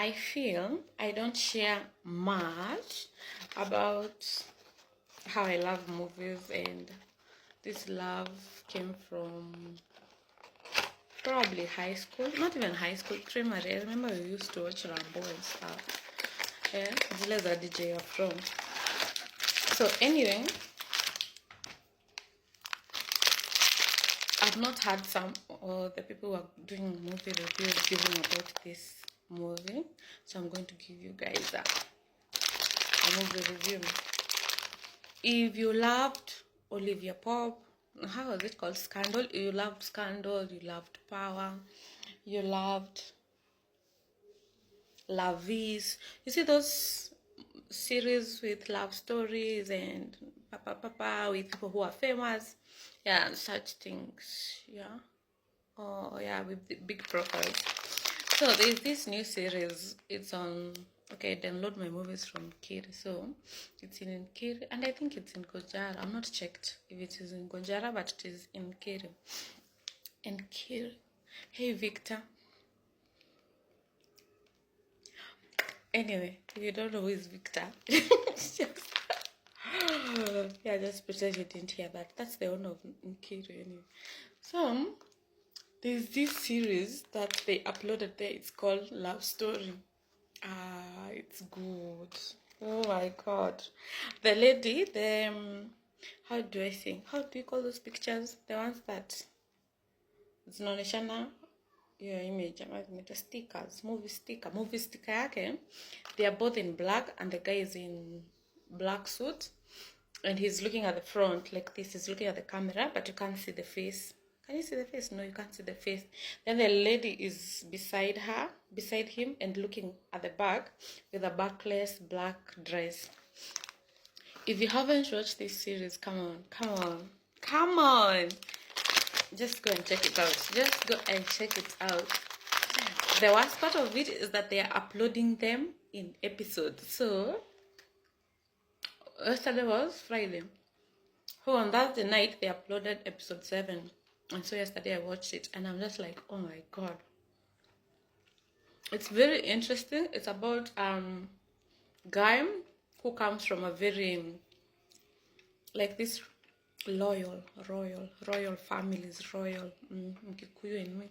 I feel I don't share much about how I love movies, and this love came from probably high school, not even high school, primary. I remember we used to watch Rambo and stuff. Yeah, zile za DJ Afro. So anyway, I've not had some or the people who are doing movie reviews giving about this movie, so I'm going to give you guys a movie review. If you loved Olivia Pope, how was it called? Scandal. You loved Scandal. You loved Power. You loved Lavis. You see those series with love stories and papa with people who are famous, yeah, and such things, yeah. Oh yeah, with the big profiles. So there's this new series. It's on. Okay, download my movies from Kiri. So it's in Kiri, and I think it's in Gojara. I'm not checked if it is in Gojara, but it is in Kiri. And Kiri, hey Victor. Anyway, if you don't know who is Victor, yeah, just pretend you didn't hear that. That's the owner of Nkiri anyway. So there's this series that they uploaded there. It's called Love Story. It's good. Oh my god. The lady, how do I say? How do you call those pictures? The ones that zinaoneshana your image, stickers, movie sticker yake. They are both in black, and the guy is in black suit, and he's looking at the front like this. He's looking at the camera, but you can't see the face. Can you see the face? No, you can't see the face. Then the lady is beside him, and looking at the back with a backless black dress. If you haven't watched this series, come on. Just go and check it out. Just go and check it out. The worst part of it is that they are uploading them in episodes. So yesterday was Friday. So on Thursday night they uploaded episode 7. And so yesterday I watched it, and I'm just like, oh my god. It's very interesting. It's about guy who comes from a very like this royal families, Kikuyu in me,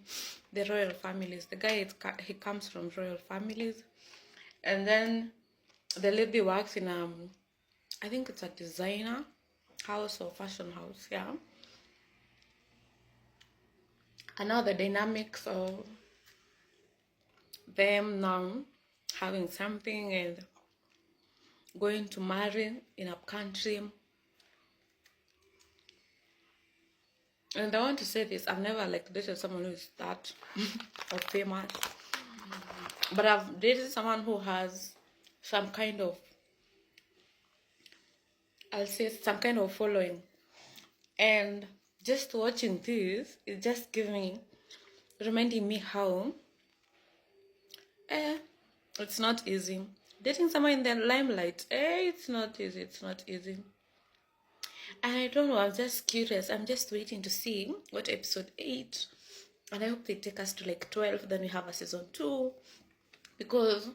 the royal families. The guy he comes from royal families, and then the lady works in I think it's a designer house or fashion house, yeah. And now the dynamics of them now having something and going to marry in a country. And I want to say this, I've never like dated someone who is that or famous, but I've dated someone who has some kind of, I'll say some kind of following, and just watching this is just reminding me how it's not easy dating someone in the limelight. It's not easy. And I don't know, I'm just curious. I'm just waiting to see what episode 8, and I hope they take us to like 12. Then we have a season 2, because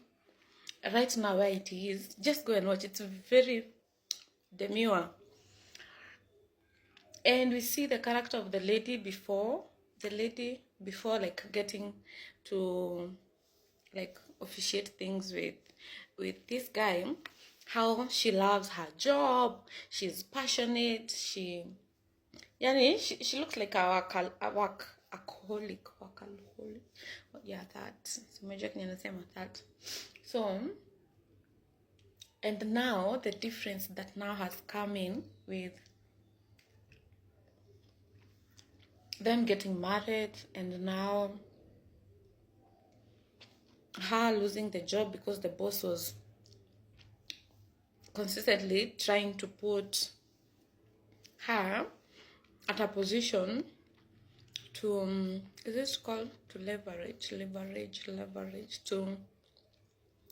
right now where it is, just go and watch. It's very demure, and we see the character of the lady before like getting to like officiate things with this guy. How she loves her job, she's passionate, she looks like a workaholic. Yeah, that. So, and now the difference that now has come in with them getting married, and now her losing the job because the boss was consistently trying to put her at a position to is this called to leverage to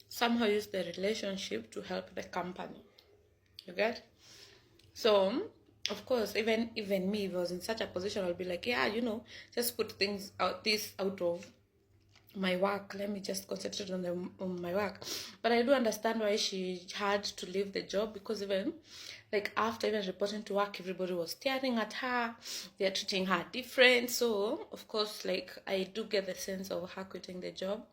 somehow use the relationship to help the company. You get? So of course, even me, if I was in such a position, I'll be like, yeah, just put things out of my work. Let me just concentrate on my work. But I do understand why she had to leave the job, because even like after even reporting to work, everybody was staring at her. They're treating her different. So of course, like I do get the sense of her quitting the job.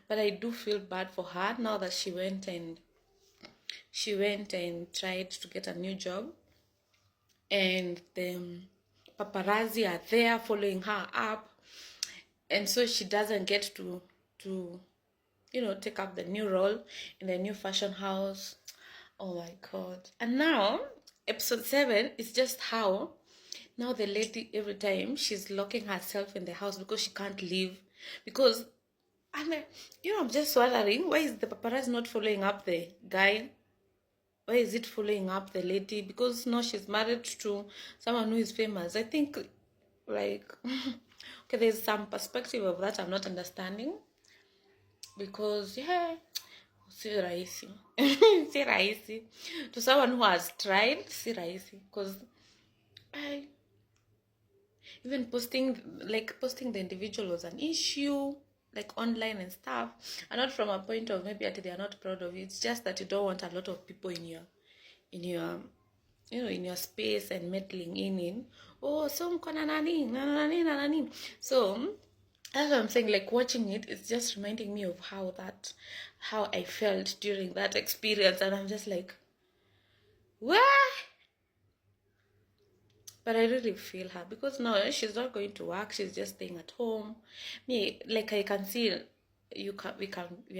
But I do feel bad for her now that she went and tried to get a new job, and the paparazzi are there following her up, and so she doesn't get to take up the new role in the new fashion house. Oh my god. And now episode 7 is just how now the lady, every time she's locking herself in the house because she can't leave, because I'm just wondering, why is the paparazzi not following up the guy? Why is it following up the lady? Because now she's married to someone who is famous. I think, like, okay, there's some perspective of that I'm not understanding. Because, yeah, si rahisi. Si rahisi. To someone who has tried, si rahisi. Because even posting the individual was an issue, like online and stuff, and not from a point of maybe they are not proud of it. It's just that you don't want a lot of people in your in your space and meddling in oh, so mkona nani. So that's what I'm saying. Like, watching it's just reminding me of how I felt during that experience, and I'm just like, what? But I really feel her, because now she's not going to work. She's just staying at home. Me, like, I can see we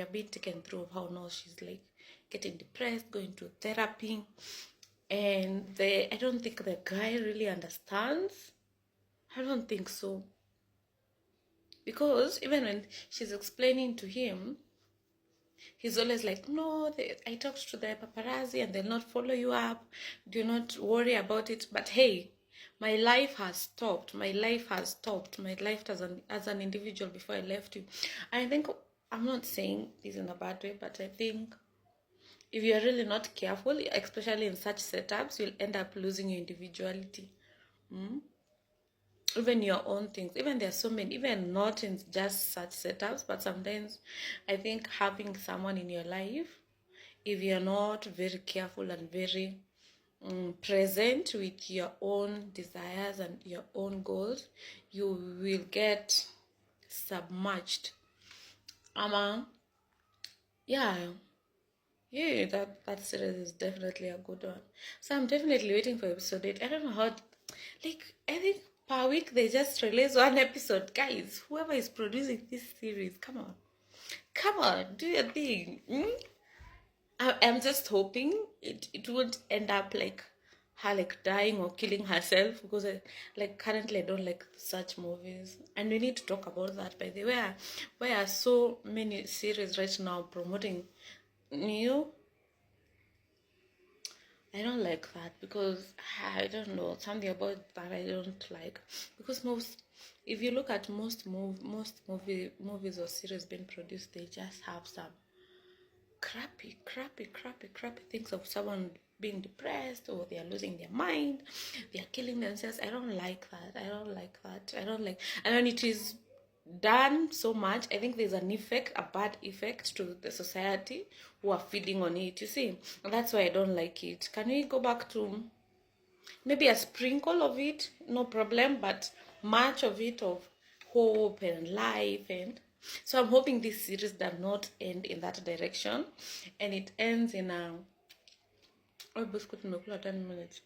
are being taken through of how now she's like getting depressed, going to therapy, and I don't think the guy really understands. I don't think so, because even when she's explaining to him, he's always like, no, I talked to the paparazzi and they'll not follow you up. Do not worry about it. But hey, my life has stopped. My life as an individual before I left you. I think, I'm not saying this in a bad way, but I think if you're really not careful, especially in such setups, you'll end up losing your individuality. Even your own things. Even there are so many, even not in just such setups, but sometimes I think having someone in your life, if you're not very careful and very present with your own desires and your own goals, you will get submerged. Yeah, that series is definitely a good one. So I'm definitely waiting for episode 8. I don't know how, like, I think per week they just release one episode. Guys, whoever is producing this series, come on, do your thing. I'm just hoping it won't end up like her like dying or killing herself, because currently I don't like such movies, and we need to talk about that. By the way, why are so many series right now promoting new? I don't like that, because I don't know, something about that I don't like, because if you look at most movies or series being produced, they just have some crappy things of someone being depressed, or they are losing their mind, they are killing themselves. I don't like that. And when it is done so much, I think there's a bad effect to the society who are feeding on it, you see. And that's why I don't like it. Can we go back to maybe a sprinkle of it? No problem, but much of it, of hope and life. And so I'm hoping this series does not end in that direction, and it ends in a 10 minutes.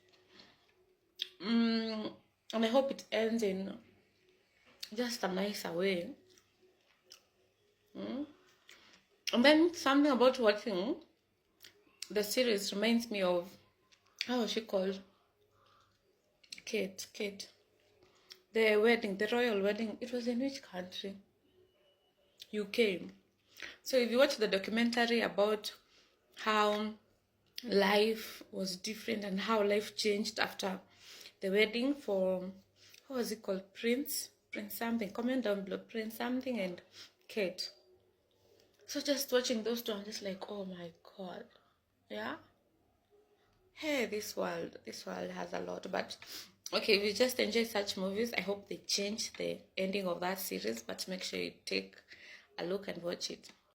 And I hope it ends in just a nicer way. And then something about watching the series reminds me of, how was she called? Kate. The royal wedding. It was in which country? UK. So if you watch the documentary about how life was different and how life changed after the wedding for, what was it called? Prince something. Comment down below. Prince something and Kate. So just watching those two, I'm just like, oh my god. Yeah. Hey, this world has a lot. But okay, if you just enjoy such movies, I hope they change the ending of that series, but make sure you take a look and watch it.